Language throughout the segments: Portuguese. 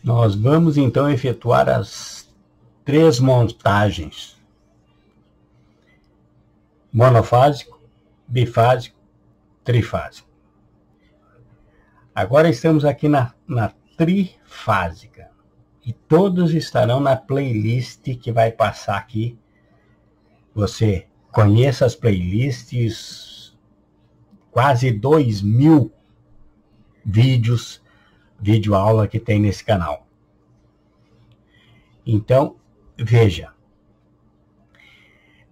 Nós vamos então efetuar as 3 montagens: monofásico, bifásico, trifásico. Agora estamos aqui na trifásica. E todos estarão na playlist que vai passar aqui. Você conheça as playlists, quase 2.000 vídeos, videoaula que tem nesse canal. Então, veja.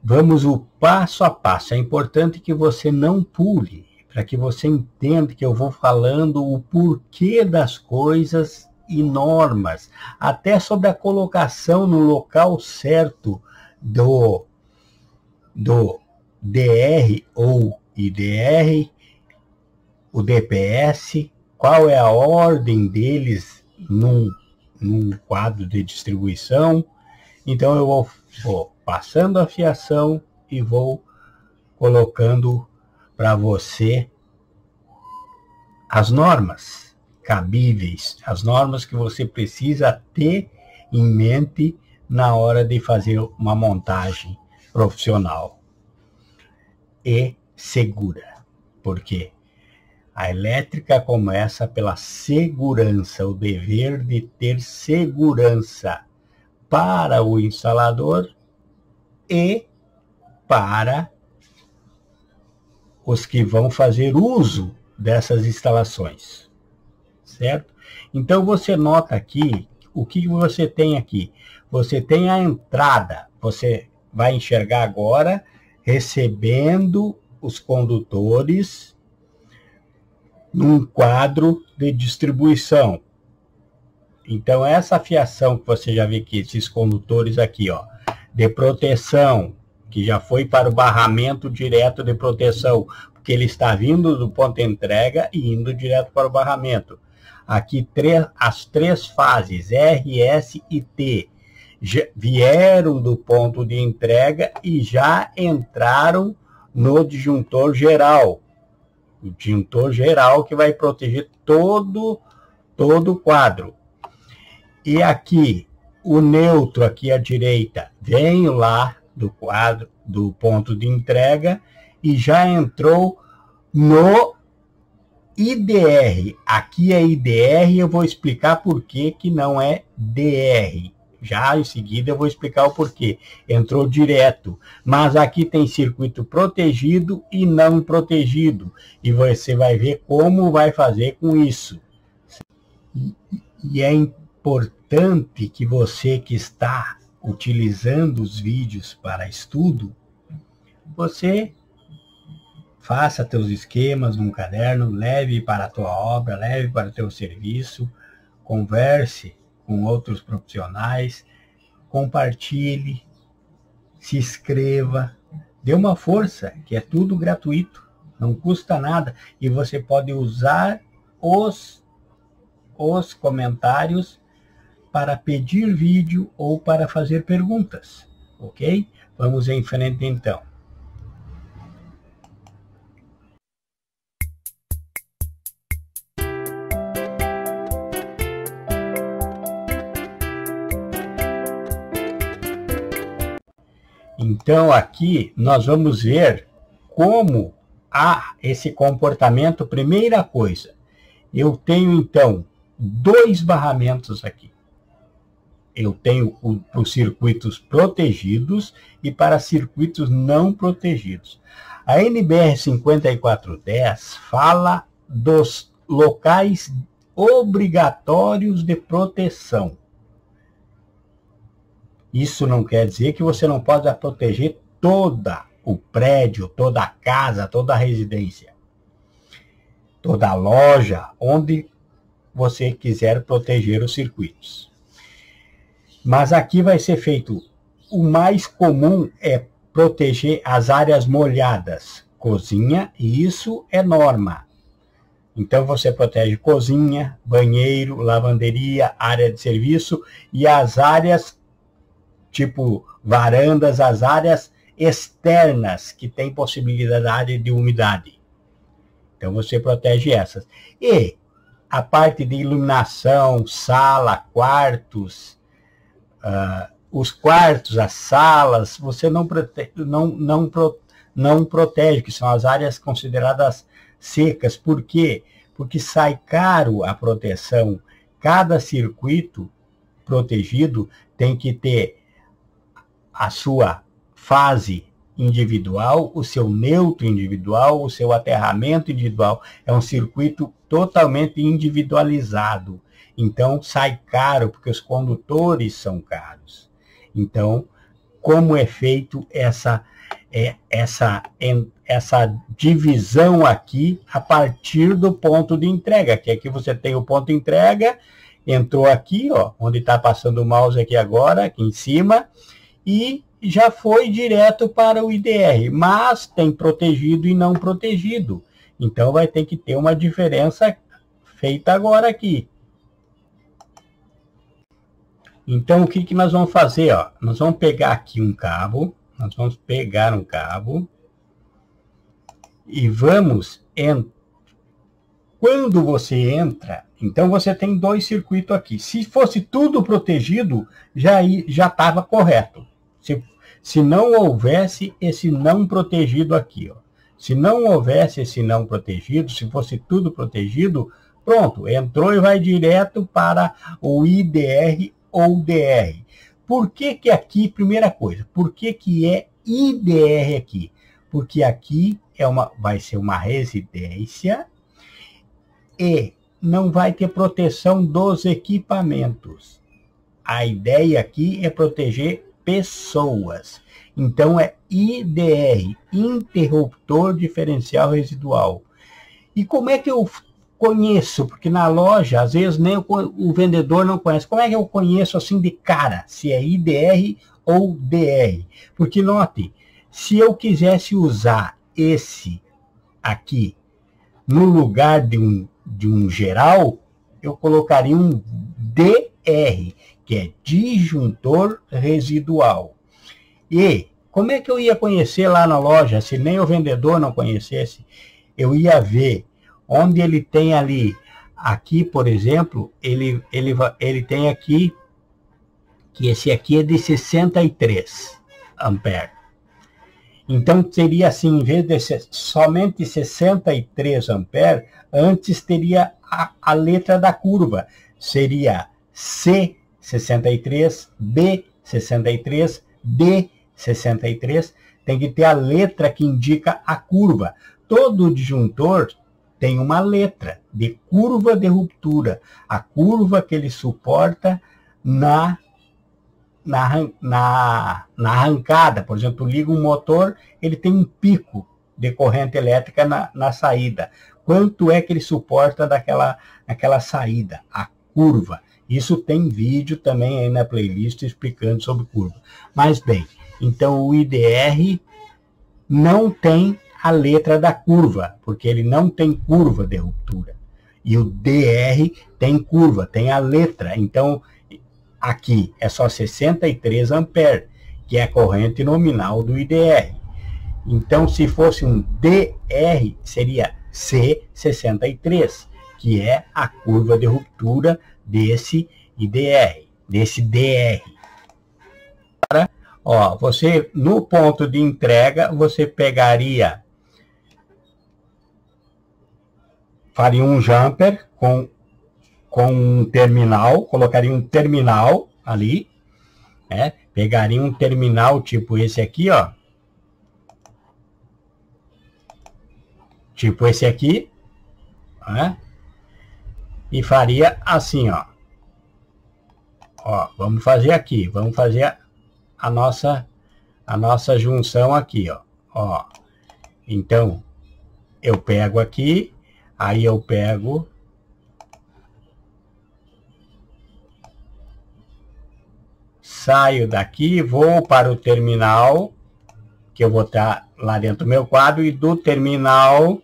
Vamos o passo a passo. É importante que você não pule, para que você entenda que eu vou falando o porquê das coisas e normas, até sobre a colocação no local certo do DR ou IDR, o DPS, qual é a ordem deles num quadro de distribuição. Então eu vou passando a fiação e vou colocando para você as normas cabíveis, as normas que você precisa ter em mente na hora de fazer uma montagem profissional e segura. Porque a elétrica começa pela segurança, o dever de ter segurança para o instalador e para os que vão fazer uso dessas instalações, certo? Então você nota aqui, o que você tem aqui? Você tem a entrada, você vai enxergar agora recebendo os condutores num quadro de distribuição. Então essa fiação que você já vê aqui, esses condutores aqui, ó, de proteção, que já foi para o barramento direto de proteção, porque ele está vindo do ponto de entrega e indo direto para o barramento. Aqui as 3 fases, R, S e T, vieram do ponto de entrega e já entraram no disjuntor geral. O disjuntor geral que vai proteger todo o quadro. E aqui, o neutro aqui à direita, vem lá do quadro, do ponto de entrega, e já entrou no IDR. Aqui é IDR, eu vou explicar por que não é DR. Já em seguida eu vou explicar o porquê. Entrou direto. Mas aqui tem circuito protegido e não protegido. E você vai ver como vai fazer com isso. E é importante que você que está utilizando os vídeos para estudo, você faça teus esquemas num caderno, leve para a tua obra, leve para o teu serviço, converse com outros profissionais, compartilhe, se inscreva, dê uma força, que é tudo gratuito, não custa nada, e você pode usar os comentários para pedir vídeo ou para fazer perguntas, ok? Vamos em frente então. Então aqui nós vamos ver como há esse comportamento. Primeira coisa, eu tenho então 2 barramentos aqui. Eu tenho para os circuitos protegidos e para circuitos não protegidos. A NBR 5410 fala dos locais obrigatórios de proteção. Isso não quer dizer que você não pode proteger todo o prédio, toda a casa, toda a residência, toda a loja, onde você quiser proteger os circuitos. Mas aqui vai ser feito, o mais comum é proteger as áreas molhadas, cozinha, e isso é norma. Então você protege cozinha, banheiro, lavanderia, área de serviço e as áreas tipo varandas, as áreas externas que têm possibilidade de umidade. Então você protege essas. E a parte de iluminação, sala, quartos, os quartos, as salas, você não protege, que são as áreas consideradas secas. Por quê? Porque sai caro a proteção. Cada circuito protegido tem que ter a sua fase individual, o seu neutro individual, o seu aterramento individual. É um circuito totalmente individualizado. Então, sai caro, porque os condutores são caros. Então, como é feito essa divisão aqui a partir do ponto de entrega? Que aqui você tem o ponto de entrega, entrou aqui, ó, onde está passando o mouse aqui agora, aqui em cima, e já foi direto para o IDR, mas tem protegido e não protegido. Então, vai ter que ter uma diferença feita agora aqui. Então, o que nós vamos fazer? Ó? Nós vamos pegar aqui um cabo, e vamos... Quando você entra, então você tem dois circuitos aqui. Se fosse tudo protegido, já estava correto. Se não houvesse esse não protegido aqui, ó. Se não houvesse esse não protegido, se fosse tudo protegido, pronto, entrou e vai direto para o IDR ou DR. Por que aqui, primeira coisa, por que é IDR aqui? Porque aqui vai ser uma residência e não vai ter proteção dos equipamentos. A ideia aqui é proteger pessoas. Então, é IDR, interruptor diferencial residual. E como é que eu conheço? Porque na loja, às vezes, nem o vendedor não conhece. Como é que eu conheço assim de cara, se é IDR ou DR? Porque, note, se eu quisesse usar esse aqui no lugar de um geral, eu colocaria um DR, que é disjuntor residual. E como é que eu ia conhecer lá na loja, se nem o vendedor não conhecesse? Eu ia ver onde ele tem ali, aqui, por exemplo, ele tem aqui, que esse aqui é de 63 amperes. Então, seria assim, em vez de ser somente 63 amperes, antes teria a letra da curva. Seria C63, B63, D63. Tem que ter a letra que indica a curva. Todo disjuntor tem uma letra de curva de ruptura. A curva que ele suporta na arrancada. Por exemplo, liga um motor, ele tem um pico de corrente elétrica na saída. Quanto é que ele suporta naquela saída? A curva. Isso tem vídeo também aí na playlist explicando sobre curva. Mas bem, então o IDR não tem a letra da curva, porque ele não tem curva de ruptura. E o DR tem curva, tem a letra. Então, aqui é só 63 amperes, que é a corrente nominal do IDR. Então, se fosse um DR, seria C63, que é a curva de ruptura desse IDR, desse DR. Agora, ó, você, no ponto de entrega, você faria um jumper com um terminal, colocaria um terminal ali, né? Pegaria um terminal tipo esse aqui, ó. Tipo esse aqui, né? E faria assim, ó. Ó, vamos fazer aqui, vamos fazer a nossa junção aqui, ó. Ó. Então, eu pego aqui, aí eu pego saio daqui, vou para o terminal, que eu vou estar lá dentro do meu quadro, e do terminal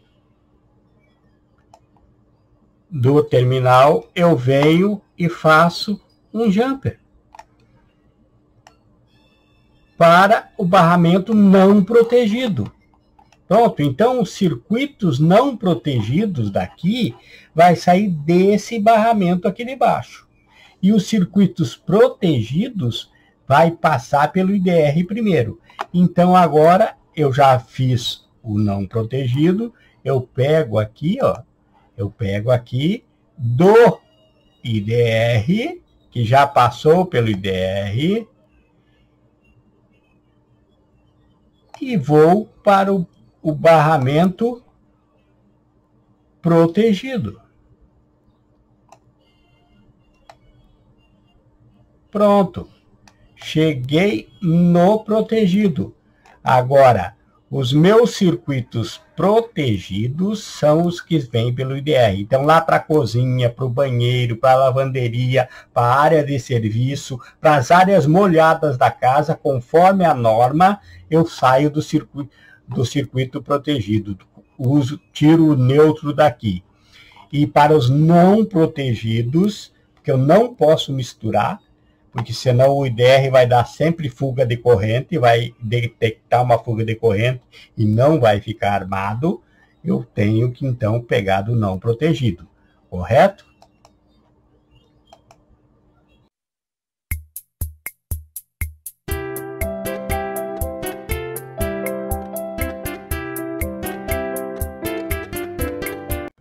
eu venho e faço um jumper para o barramento não protegido. Pronto, então os circuitos não protegidos daqui vai sair desse barramento aqui de baixo. E os circuitos protegidos vai passar pelo IDR primeiro. Então agora eu já fiz o não protegido, eu pego aqui, ó, eu pego aqui do IDR, que já passou pelo IDR, e vou para o barramento protegido. Pronto. Cheguei no protegido. Agora, os meus circuitos protegidos são os que vêm pelo IDR. Então, lá para a cozinha, para o banheiro, para a lavanderia, para a área de serviço, para as áreas molhadas da casa, conforme a norma, eu saio do circuito protegido. Tiro o neutro daqui. E para os não protegidos, que eu não posso misturar, porque senão o IDR vai dar sempre fuga de corrente, vai detectar uma fuga de corrente e não vai ficar armado, eu tenho que então pegar do não protegido, correto?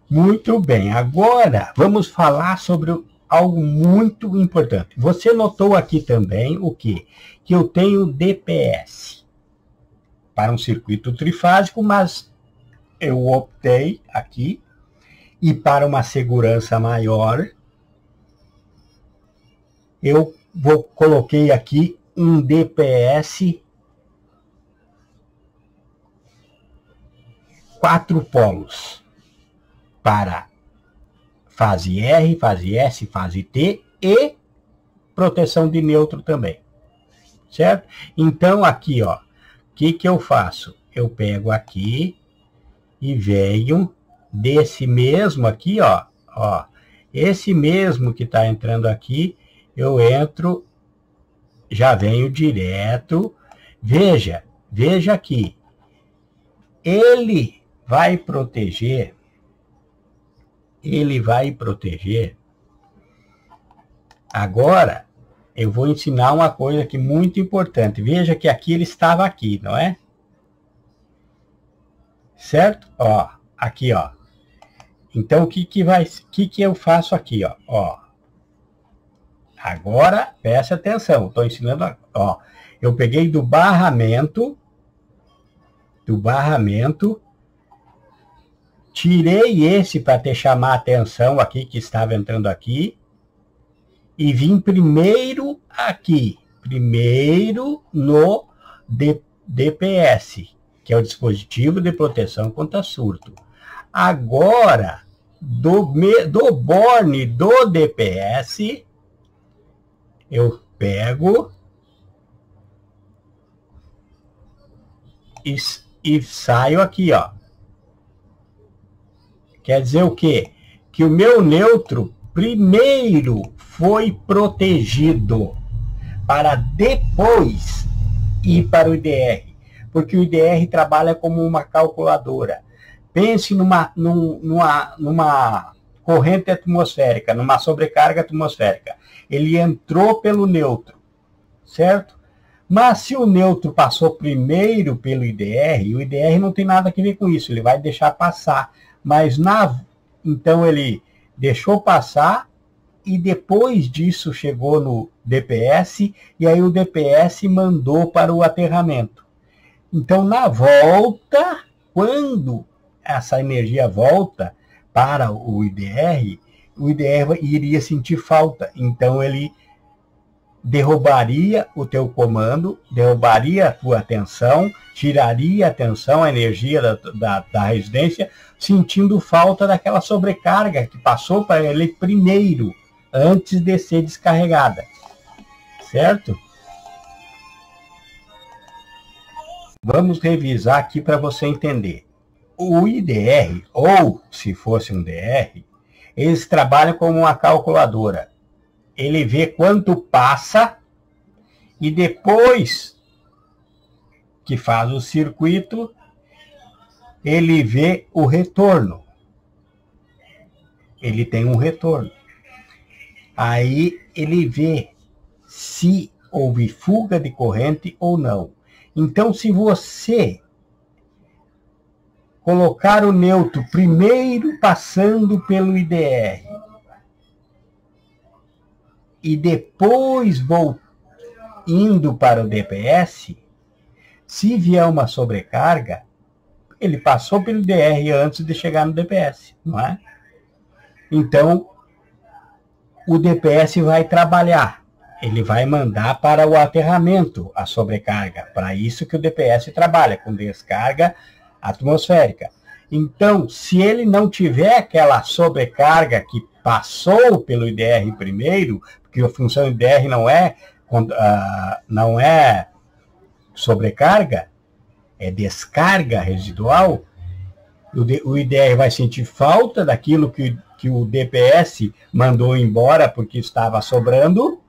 Muito bem, agora vamos falar sobre algo muito importante. Você notou aqui também o quê? Que eu tenho DPS para um circuito trifásico, mas eu optei aqui, e para uma segurança maior, eu coloquei aqui um DPS 4 polos para fase R, fase S, fase T e proteção de neutro também, certo? Então aqui, ó, o que eu faço? Eu pego aqui e venho desse mesmo aqui, ó, esse mesmo que está entrando aqui, eu entro, já venho direto, veja aqui, ele vai proteger, agora eu vou ensinar uma coisa aqui muito importante, veja que aqui ele estava aqui, não é? Certo? Ó, aqui, ó. Então, o que eu faço aqui, ó? Agora, preste atenção, estou ensinando, ó. Eu peguei do barramento, tirei esse para te chamar a atenção aqui, que estava entrando aqui, e vim primeiro aqui, primeiro no DPS, que é o dispositivo de proteção contra surto. Agora, do borne do DPS, eu pego e saio aqui, ó. Quer dizer o quê? Que o meu neutro primeiro foi protegido para depois ir para o IDR. Porque o IDR trabalha como uma calculadora. Pense numa corrente atmosférica, numa sobrecarga atmosférica. Ele entrou pelo neutro, certo? Mas se o neutro passou primeiro pelo IDR, o IDR não tem nada a ver com isso, ele vai deixar passar. Mas então ele deixou passar e depois disso chegou no DPS e aí o DPS mandou para o aterramento. Então na volta, quando essa energia volta para o IDR iria sentir falta. Então ele derrubaria o teu comando, derrubaria a tua atenção, tiraria a atenção, a energia da residência, sentindo falta daquela sobrecarga que passou para ele primeiro, antes de ser descarregada. Certo? Vamos revisar aqui para você entender. O IDR, ou se fosse um DR, eles trabalham como uma calculadora. Ele vê quanto passa e depois que faz o circuito, ele vê o retorno. Ele tem um retorno. Aí ele vê se houve fuga de corrente ou não. Então, se você colocar o neutro primeiro passando pelo IDR e depois indo para o DPS, se vier uma sobrecarga, ele passou pelo IDR antes de chegar no DPS, não é? Então, o DPS vai trabalhar. Ele vai mandar para o aterramento a sobrecarga. Para isso que o DPS trabalha, com descarga atmosférica. Então, se ele não tiver aquela sobrecarga que passou pelo IDR primeiro, porque a função IDR não é sobrecarga, é descarga residual, o IDR vai sentir falta daquilo que o DPS mandou embora porque estava sobrando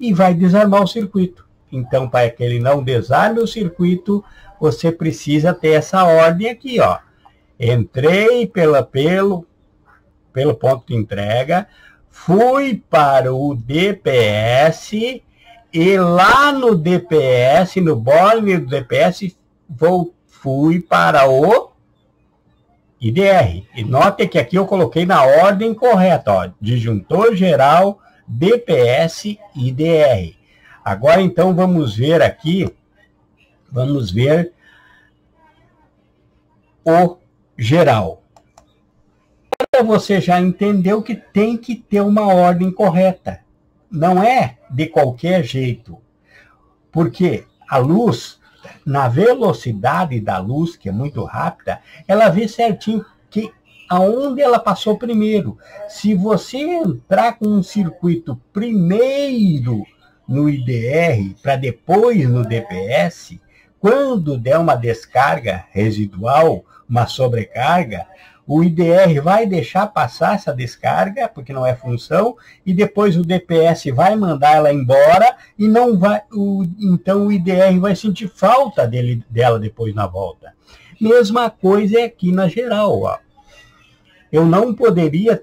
e vai desarmar o circuito. Então, para que ele não desarme o circuito, você precisa ter essa ordem aqui, ó. Entrei pelo ponto de entrega, fui para o DPS e lá no DPS, no borne do DPS, fui para o IDR. E note que aqui eu coloquei na ordem correta, ó, disjuntor geral, DPS, IDR. Agora, então, vamos ver aqui, vamos ver o geral. Agora você já entendeu que tem que ter uma ordem correta. Não é de qualquer jeito. Porque a luz, na velocidade da luz, que é muito rápida, ela vê certinho aonde ela passou primeiro. Se você entrar com um circuito primeiro no IDR, para depois no DPS, quando der uma descarga residual, uma sobrecarga, o IDR vai deixar passar essa descarga, porque não é função, e depois o DPS vai mandar ela embora, e não vai, então o IDR vai sentir falta dela depois na volta. Mesma coisa é aqui na geral, ó. Eu não poderia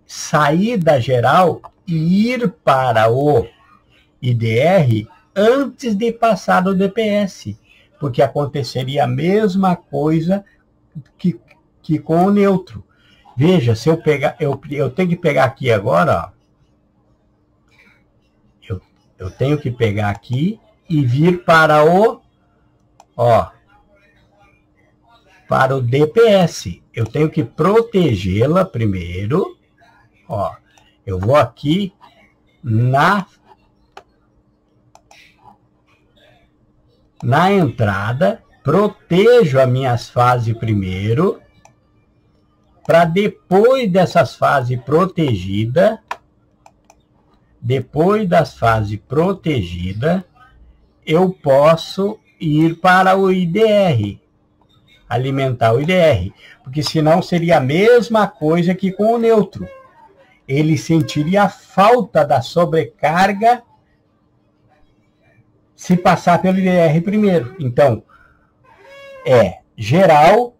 sair da geral e ir para o IDR antes de passar do DPS, porque aconteceria a mesma coisa que com o neutro. Veja, se eu pegar, eu tenho que pegar aqui agora, ó, eu tenho que pegar aqui e vir para para o DPS. Eu tenho que protegê-la primeiro, ó. Eu vou aqui na entrada, protejo as minhas fases primeiro, para depois dessas fases protegidas, eu posso ir para o IDR, alimentar o IDR, porque senão seria a mesma coisa que com o neutro. Ele sentiria a falta da sobrecarga se passar pelo IDR primeiro. Então, é geral,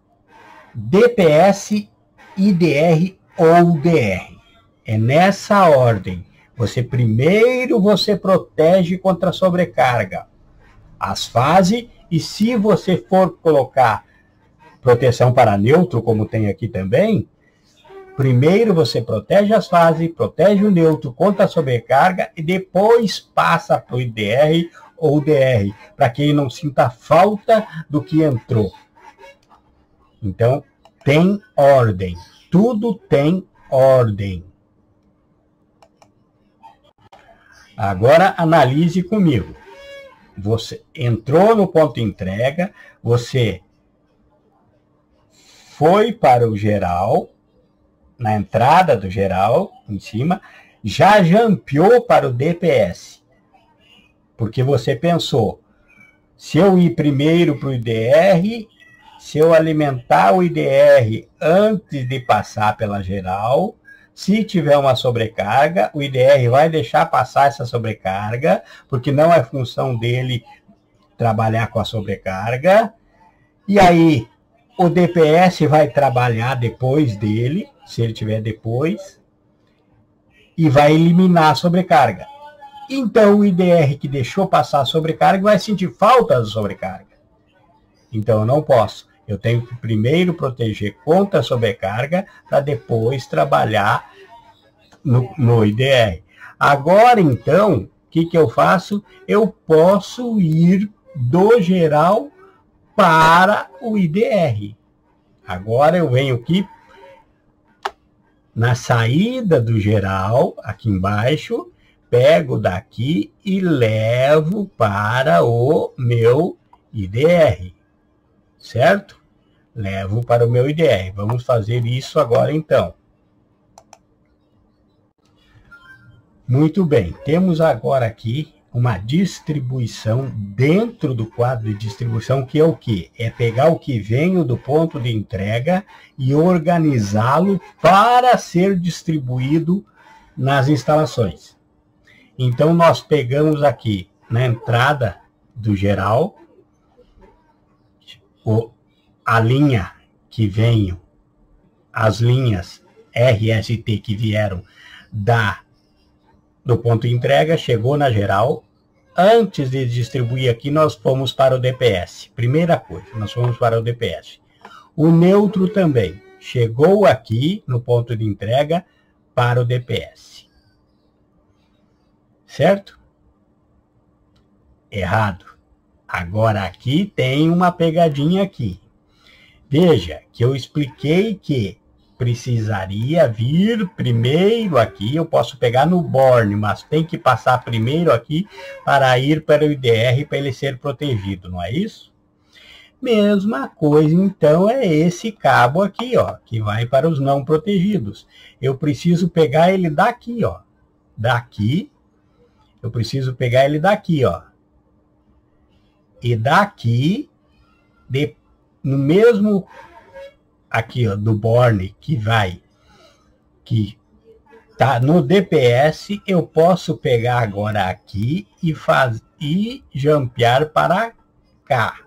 DPS, IDR ou DR. É nessa ordem. Primeiro você protege contra a sobrecarga as fases, e se você for colocar proteção para neutro, como tem aqui também, primeiro você protege as fases, protege o neutro contra a sobrecarga e depois passa para o IDR ou DR, para que ele não sinta falta do que entrou. Então, tem ordem. Tudo tem ordem. Agora, analise comigo. Você entrou no ponto de entrega, você foi para o geral, na entrada do geral, em cima, já jampeou para o DPS. Porque você pensou, se eu ir primeiro para o IDR, se eu alimentar o IDR antes de passar pela geral, se tiver uma sobrecarga, o IDR vai deixar passar essa sobrecarga, porque não é função dele trabalhar com a sobrecarga. E aí, O DPS vai trabalhar depois dele, se ele tiver depois, e vai eliminar a sobrecarga. Então, o IDR que deixou passar a sobrecarga vai sentir falta da sobrecarga. Então, eu não posso. Eu tenho que primeiro proteger contra a sobrecarga para depois trabalhar no IDR. Agora, então, o que eu faço? Eu posso ir do geral para o IDR. Agora eu venho aqui na saída do geral, aqui embaixo, pego daqui e levo para o meu IDR, certo? Levo para o meu IDR. Vamos fazer isso agora então. Muito bem, temos agora aqui uma distribuição dentro do quadro de distribuição, que é o quê? É pegar o que veio do ponto de entrega e organizá-lo para ser distribuído nas instalações. Então, nós pegamos aqui na entrada do geral, a linha que veio, as linhas RST que vieram do ponto de entrega, chegou na geral. Antes de distribuir aqui, nós fomos para o DPS. Primeira coisa, nós fomos para o DPS. O neutro também chegou aqui no ponto de entrega para o DPS. Certo? Errado. Agora aqui tem uma pegadinha aqui. Veja que eu expliquei que precisaria vir primeiro aqui, eu posso pegar no borne, mas tem que passar primeiro aqui para ir para o IDR para ele ser protegido, não é isso? Mesma coisa, então, é esse cabo aqui, ó, que vai para os não protegidos. Eu preciso pegar ele daqui, ó, daqui, eu preciso pegar ele daqui, ó, e daqui, no mesmo aqui, ó, do borne que tá no DPS, eu posso pegar agora aqui e jumpear para cá.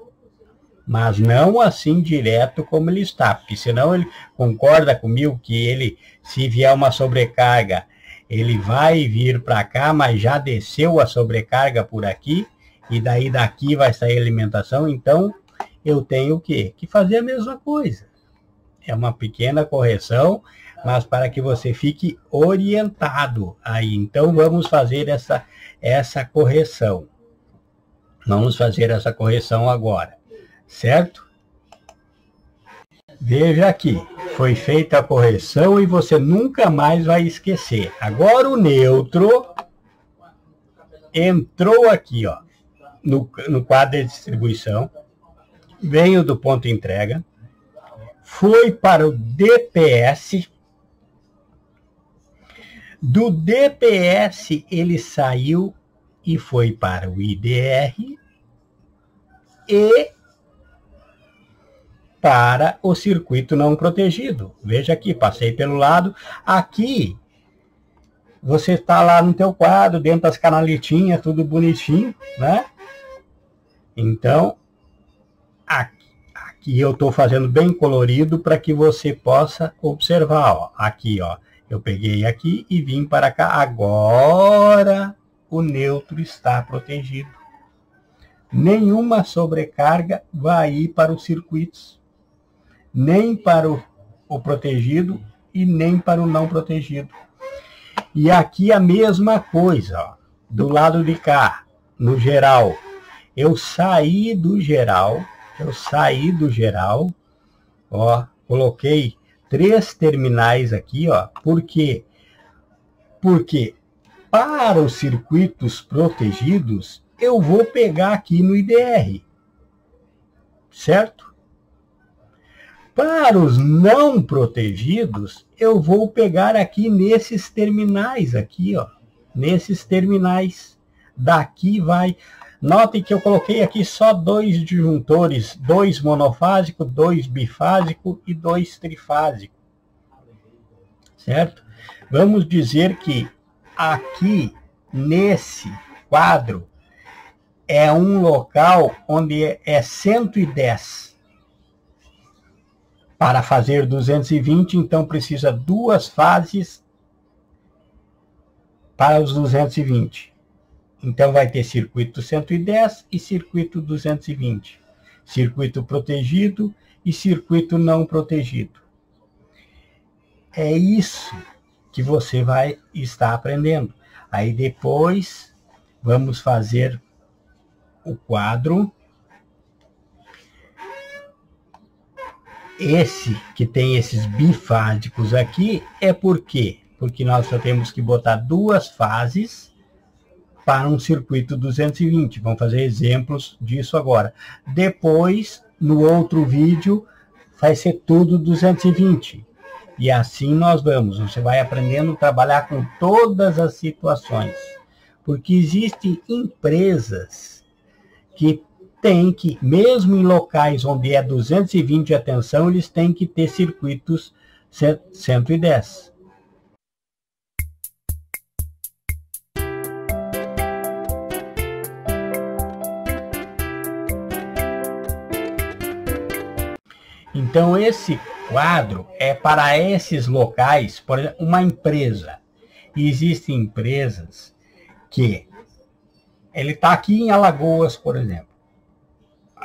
Mas não assim direto como ele está, porque senão ele concorda comigo que ele, se vier uma sobrecarga, ele vai vir para cá, mas já desceu a sobrecarga por aqui, e daí daqui vai sair a alimentação, então eu tenho o quê? Que fazer a mesma coisa. É uma pequena correção, mas para que você fique orientado aí. Então, vamos fazer essa correção. Vamos fazer essa correção agora, certo? Veja aqui, foi feita a correção e você nunca mais vai esquecer. Agora o neutro entrou aqui, ó, no quadro de distribuição, veio do ponto de entrega, foi para o DPS, do DPS ele saiu e foi para o IDR e para o circuito não protegido. Veja aqui, passei pelo lado. Aqui, você está lá no teu quadro, dentro das canaletinhas, tudo bonitinho, né? Então, aqui eu estou fazendo bem colorido para que você possa observar. Ó. Aqui, ó, eu peguei aqui e vim para cá. Agora o neutro está protegido. Nenhuma sobrecarga vai ir para os circuitos, nem para o protegido e nem para o não protegido. E aqui a mesma coisa, ó, do lado de cá, no geral. Eu saí do geral, ó, coloquei 3 terminais aqui, ó. Por quê? Porque para os circuitos protegidos, eu vou pegar aqui no IDR, certo? Para os não protegidos, eu vou pegar aqui nesses terminais aqui, ó. Nesses terminais. Daqui vai. Notem que eu coloquei aqui só 2 disjuntores, 2 monofásicos, 2 bifásicos e 2 trifásicos. Certo? Vamos dizer que aqui, nesse quadro, é um local onde é 110. Para fazer 220, então precisa duas fases para os 220. Então vai ter circuito 110 e circuito 220. Circuito protegido e circuito não protegido. É isso que você vai estar aprendendo. Aí depois vamos fazer o quadro. Esse que tem esses bifásicos aqui é por quê? Porque nós só temos que botar duas fases para um circuito 220. Vamos fazer exemplos disso agora. Depois, no outro vídeo, vai ser tudo 220. E assim nós vamos. Você vai aprendendo a trabalhar com todas as situações. Porque existem empresas que tem que, mesmo em locais onde é 220 a tensão, eles têm que ter circuitos 110. Então, esse quadro é para esses locais, por exemplo, uma empresa. E existem empresas que ele está aqui em Alagoas, por exemplo.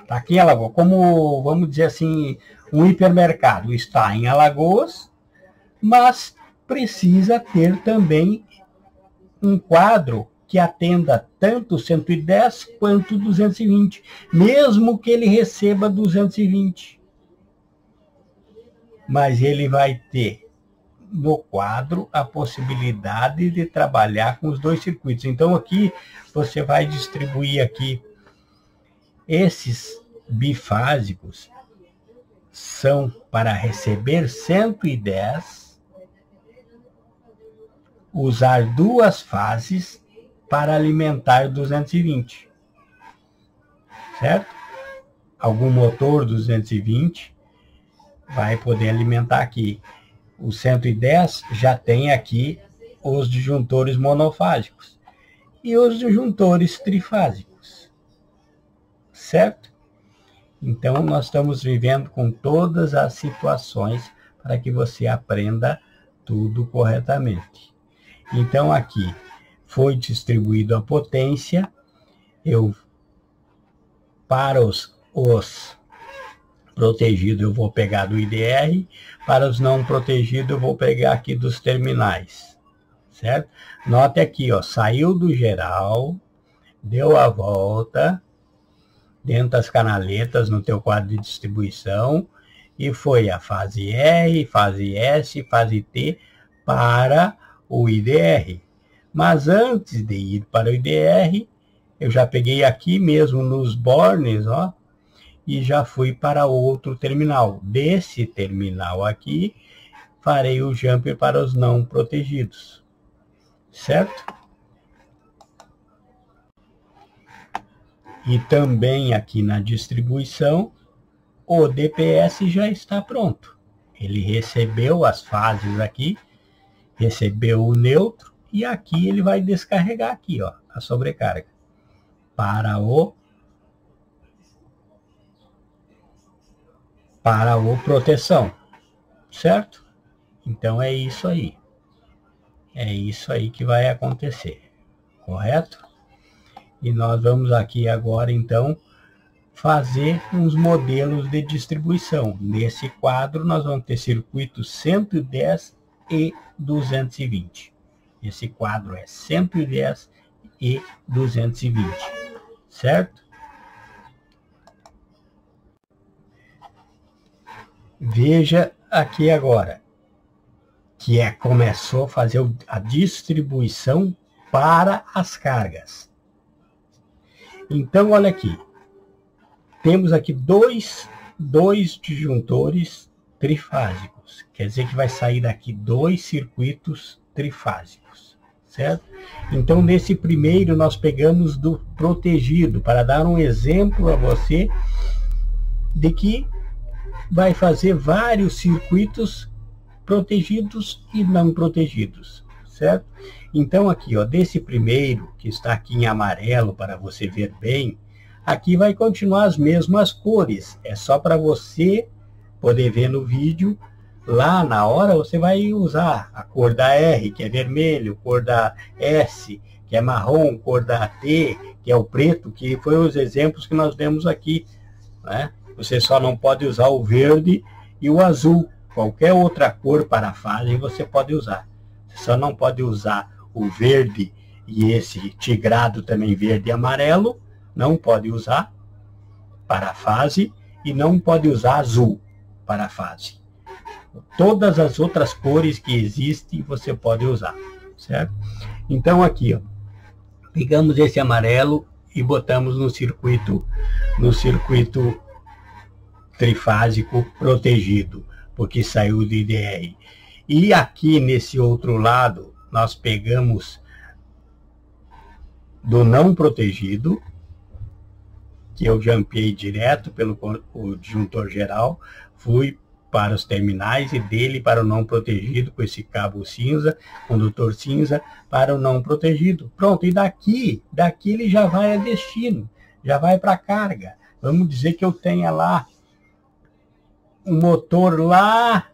Está aqui em Alagoas, como, vamos dizer assim, um hipermercado está em Alagoas, mas precisa ter também um quadro que atenda tanto 110 quanto 220, mesmo que ele receba 220. Mas ele vai ter no quadro a possibilidade de trabalhar com os dois circuitos. Então aqui você vai distribuir aqui. Esses bifásicos são para receber 110, usar duas fases para alimentar 220, certo? Algum motor 220 vai poder alimentar aqui. O 110 já tem aqui os disjuntores monofásicos e os disjuntores trifásicos. Certo? Então, nós estamos vivendo com todas as situações para que você aprenda tudo corretamente. Então, aqui foi distribuído a potência. Para os protegidos, eu vou pegar do IDR. Para os não protegidos, eu vou pegar aqui dos terminais. Certo? Note aqui, ó, saiu do geral, deu a volta dentro das canaletas no teu quadro de distribuição e foi a fase R, fase S, fase T para o IDR. Mas antes de ir para o IDR, eu já peguei aqui mesmo nos bornes, ó, e já fui para outro terminal. Desse terminal aqui, farei o jumper para os não protegidos. Certo? E também aqui na distribuição, o DPS já está pronto. Ele recebeu as fases aqui, recebeu o neutro, e aqui ele vai descarregar aqui, ó, a sobrecarga. Para o proteção. Certo? Então é isso aí. É isso aí que vai acontecer. Correto? E nós vamos aqui agora, então, fazer uns modelos de distribuição. Nesse quadro, nós vamos ter circuitos 110 e 220. Esse quadro é 110 e 220. Certo? Veja aqui agora, que começou a fazer a distribuição para as cargas. Então, olha aqui. Temos aqui dois disjuntores trifásicos. Quer dizer que vai sair daqui dois circuitos trifásicos. Certo? Então, nesse primeiro, nós pegamos do protegido, para dar um exemplo a você de que vai fazer vários circuitos protegidos e não protegidos. Certo? Então, aqui, ó, desse primeiro, que está aqui em amarelo, para você ver bem, aqui vai continuar as mesmas cores. É só para você poder ver no vídeo. Lá na hora você vai usar a cor da R, que é vermelho, cor da S, que é marrom, cor da T, que é o preto, que foi os exemplos que nós demos aqui, né? Você só não pode usar o verde e o azul. Qualquer outra cor para a fase você pode usar. Você só não pode usar o verde e esse tigrado também verde e amarelo. Não pode usar para a fase e não pode usar azul para a fase. Todas as outras cores que existem você pode usar, certo? Então aqui, ó, pegamos esse amarelo e botamos no circuito trifásico protegido, porque saiu de IDR. E aqui nesse outro lado, nós pegamos do não protegido, que eu jumpei direto pelo o disjuntor geral, fui para os terminais e dele para o não protegido, com esse cabo cinza, condutor cinza, para o não protegido. Pronto, e daqui ele já vai a destino, já vai para a carga. Vamos dizer que eu tenha lá um motor lá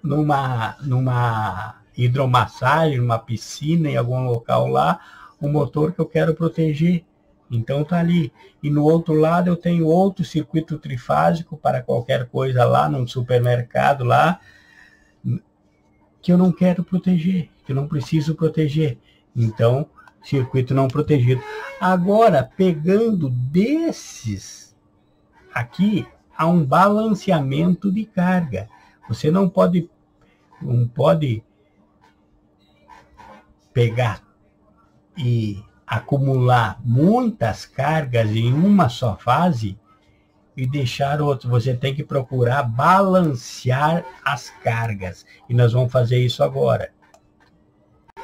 numa hidromassagem, numa piscina, em algum local lá, um motor que eu quero proteger. Então tá ali. E no outro lado eu tenho outro circuito trifásico para qualquer coisa lá no supermercado lá, que eu não quero proteger, que eu não preciso proteger. Então, circuito não protegido. Agora, pegando desses aqui, há um balanceamento de carga. Você não pode pegar e acumular muitas cargas em uma só fase e deixar outro. Você tem que procurar balancear as cargas. E nós vamos fazer isso agora.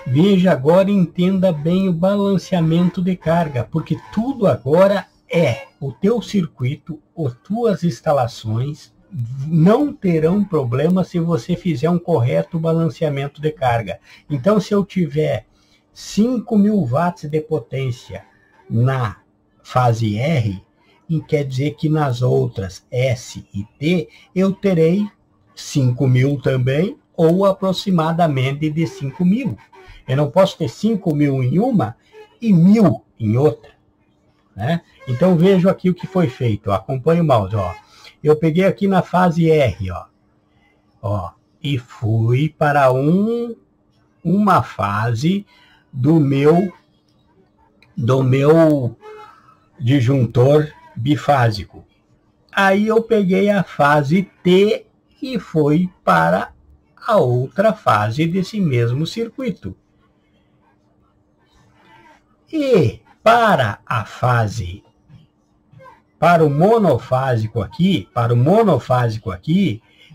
Veja agora e entenda bem o balanceamento de carga, porque tudo agora é o teu circuito, as tuas instalações não terão problema se você fizer um correto balanceamento de carga. Então, se eu tiver 5.000 watts de potência na fase R, e quer dizer que nas outras S e T, eu terei 5.000 também, ou aproximadamente de 5.000. Eu não posso ter 5.000 em uma e 1.000 em outra, né? Então vejo aqui o que foi feito. Acompanhe o mouse, ó. Eu peguei aqui na fase R, ó, e fui para uma fase do meu disjuntor bifásico. Aí eu peguei a fase T e fui para a outra fase desse mesmo circuito. E para o monofásico aqui,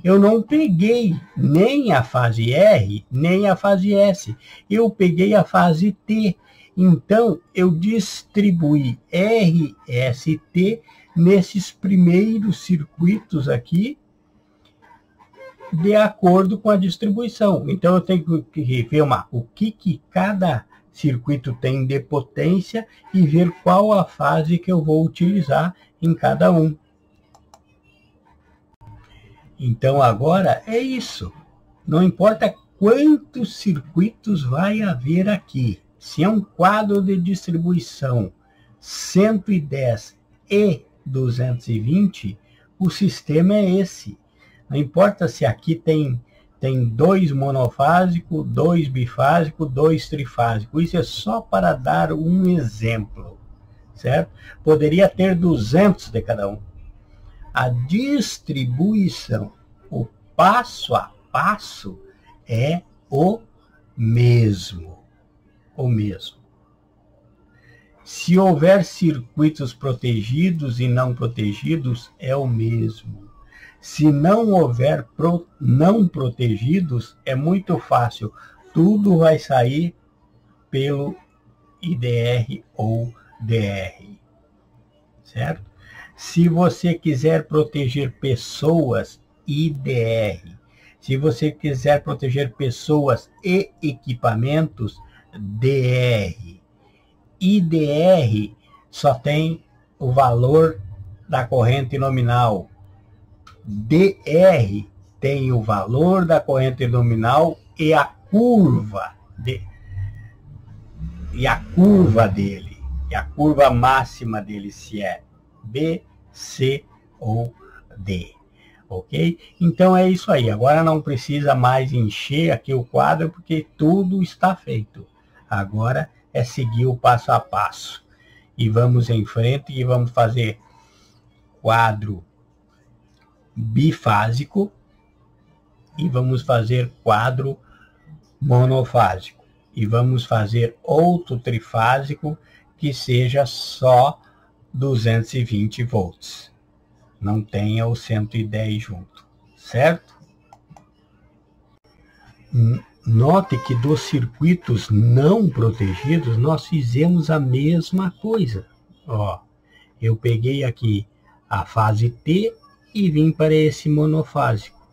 eu não peguei nem a fase R, nem a fase S. Eu peguei a fase T. Então, eu distribuí R, S, T nesses primeiros circuitos aqui, de acordo com a distribuição. Então, eu tenho que ver o que cada circuito tem de potência e ver qual a fase que eu vou utilizar em cada um. Então, agora é isso. Não importa quantos circuitos vai haver aqui. Se é um quadro de distribuição 110 e 220, o sistema é esse. Não importa se aqui tem 2 monofásicos, 2 bifásicos, 2 trifásicos. Isso é só para dar um exemplo, certo? Poderia ter 200 de cada um. A distribuição, o passo a passo, é o mesmo. Se houver circuitos protegidos e não protegidos, é o mesmo. Se não houver não protegidos, é muito fácil. Tudo vai sair pelo IDR ou DR. Certo? Se você quiser proteger pessoas, IDR. Se você quiser proteger pessoas e equipamentos, DR. IDR só tem o valor da corrente nominal. DR tem o valor da corrente nominal e a curva dele, e a curva máxima dele, se é B, C ou D. Ok? Então é isso aí. Agora não precisa mais encher aqui o quadro, porque tudo está feito. Agora é seguir o passo a passo. E vamos em frente e vamos fazer quadro bifásico e vamos fazer quadro monofásico. E vamos fazer outro trifásico que seja só 220 volts. Não tenha o 110 junto, certo? Note que dos circuitos não protegidos, nós fizemos a mesma coisa. Ó, eu peguei aqui a fase T e vim para esse monofásico.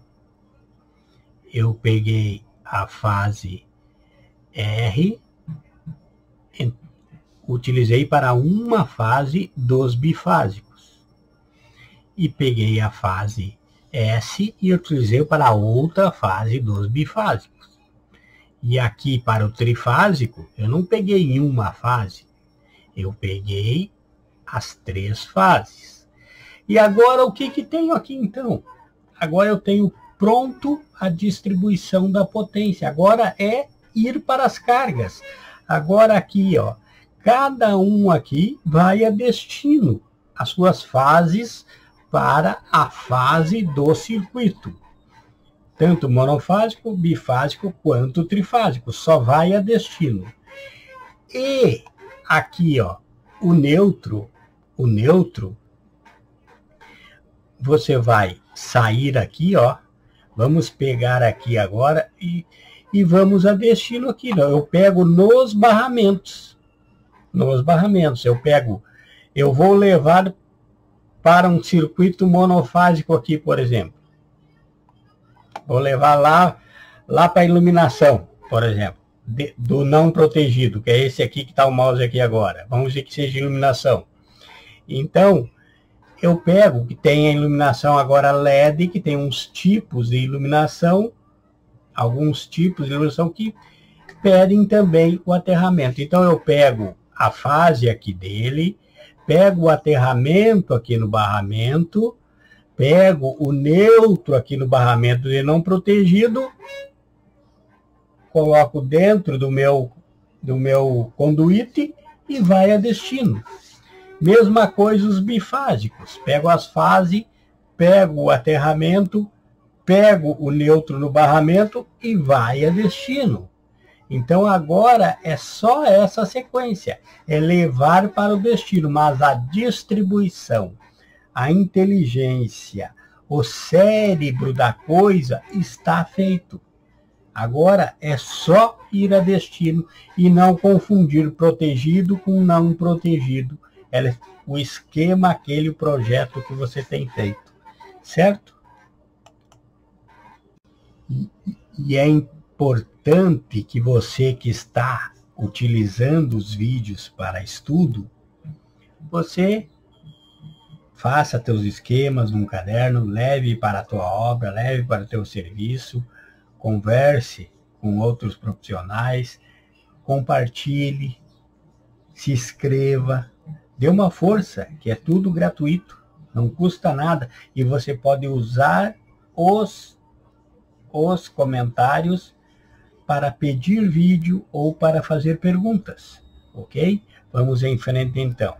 Eu peguei a fase R, utilizei para uma fase dos bifásicos. E peguei a fase S e utilizei para outra fase dos bifásicos. E aqui para o trifásico, eu não peguei uma fase, eu peguei as 3 fases. E agora o que tenho aqui então? Agora eu tenho pronto a distribuição da potência. Agora é ir para as cargas. Agora aqui, ó, cada um aqui vai a destino, as suas fases para a fase do circuito. Tanto monofásico, bifásico quanto trifásico. Só vai a destino. E aqui, ó, o neutro, você vai sair aqui, ó. Vamos pegar aqui agora e vamos a destino aqui. Ó. Eu pego nos barramentos. Eu vou levar para um circuito monofásico aqui, por exemplo. Vou levar lá para a iluminação, por exemplo, do não protegido, que é esse aqui que está o mouse aqui agora. Vamos dizer que seja iluminação. Então, eu pego que tem a iluminação agora LED, que tem uns tipos de iluminação, alguns tipos de iluminação que pedem também o aterramento. Então, eu pego a fase aqui dele, pego o aterramento aqui no barramento, pego o neutro aqui no barramento de não protegido, coloco dentro do meu conduíte e vai a destino. Mesma coisa os bifásicos. Pego as fases, pego o aterramento, pego o neutro no barramento e vai a destino. Então agora é só essa sequência, é levar para o destino, mas a distribuição, a inteligência, o cérebro da coisa está feito. Agora é só ir a destino e não confundir protegido com não protegido. É o esquema, aquele projeto que você tem feito, certo? E é importante que você que está utilizando os vídeos para estudo, você faça teus esquemas num caderno, leve para a tua obra, leve para o teu serviço, converse com outros profissionais, compartilhe, se inscreva, dê uma força, que é tudo gratuito, não custa nada, e você pode usar os comentários para pedir vídeo ou para fazer perguntas, ok? Vamos em frente então.